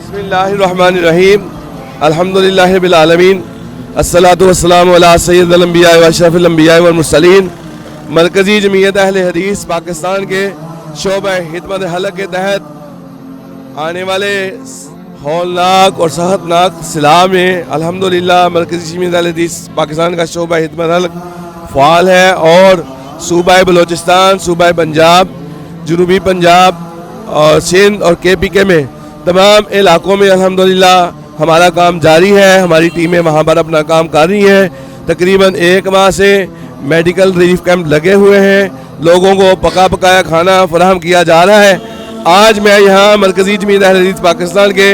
बिस्मिल्लाहिर्रहमानिर्रहीम अल्हम्दुलिल्लाहि रब्बिल आलमीन अस्सलातु वस्सलामु अला सय्यिदिल अंबिया व अशरफिल अंबिया वल मुरसलीन। मरकज़ी जमीयत अहले हदीस पाकिस्तान के शोबा खिदमत हलक़ के तहत आने वाले हौलनाक और सेहतनाक सिला में अल्हम्दुलिल्लाह मरकज़ी जमीयत अहले हदीस पाकिस्तान का शोबा खिदमत हलक़ फ़ाल है और सूबा बलोचिस्तान, सूबा पंजाब, जनूबी पंजाब और सिंध और KPK में तमाम इलाकों में अल्हम्दुलिल्लाह हमारा काम जारी है। हमारी टीमें वहाँ पर अपना काम कर रही हैं। तकरीबन 1 माह से मेडिकल रिलीफ कैंप लगे हुए हैं, लोगों को पका पकाया खाना फराहम किया जा रहा है। आज मैं यहाँ मरकज़ी जमीयत अहले हदीस पाकिस्तान के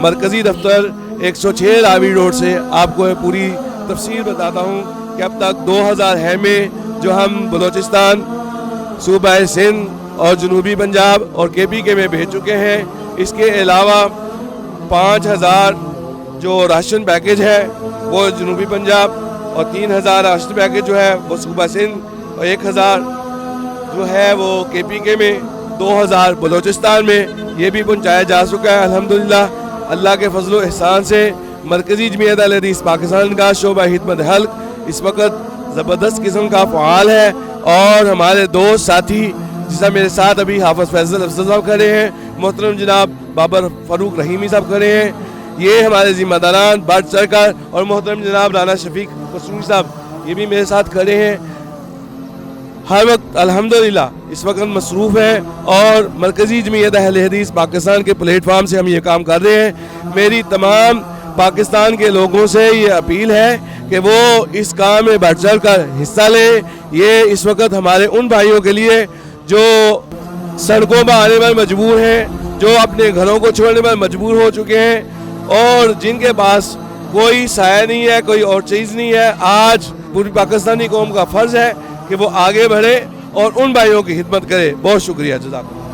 मरकज़ी दफ्तर 106 रावी रोड से आपको पूरी तफसीर बताता हूँ कि अब तक 2000 हैमे जो हम बलोचिस्तान, सूबा सिंध और जनूबी पंजाब और KPK में भेज चुके हैं। इसके अलावा 5000 जो राशन पैकेज है वो जनूबी पंजाब और 3000 राशन पैकेज जो है वो सूबा सिंध और 1000 जो है वो KPK में, 2000 बलोचिस्तान में ये भी पहुंचाया जा चुका है। अल्हम्दुलिल्लाह अल्लाह के फजल एहसान से मरकज़ी जमीयत अहले हदीस पाकिस्तान का शोबा खिदमत हल्क इस वक्त ज़बरदस्त किस्म का फ़आल है और हमारे दोस्त साथी जिसमें मेरे साथ अभी हाफ़िज़ फैसल अफजल साहब खड़े हैं, मोहतरम जनाब बाबर फ़ारूक रहीमी साहब खड़े हैं, ये हमारे ज़िम्मेदारान बढ़ चढ़ कर, और मोहतरम जनाब राना शफीक कसूरी साहब ये भी मेरे साथ खड़े हैं। हर वक्त अल्हम्दुलिल्लाह इस वक्त मसरूफ़ है और मरकज़ी जमीयत अहले हदीस पाकिस्तान के प्लेटफार्म से हम ये काम कर रहे हैं। मेरी तमाम पाकिस्तान के लोगों से ये अपील है कि वो इस काम में बढ़ चढ़ कर हिस्सा लें। ये इस वक्त हमारे उन भाइयों के लिए जो सड़कों पर आने पर मजबूर हैं, जो अपने घरों को छोड़ने पर मजबूर हो चुके हैं और जिनके पास कोई साया नहीं है, कोई और चीज़ नहीं है। आज पूरी पाकिस्तानी कौम का फ़र्ज़ है कि वो आगे बढ़े और उन भाइयों की खिदमत करे। बहुत शुक्रिया, जज़ाकल्लाह।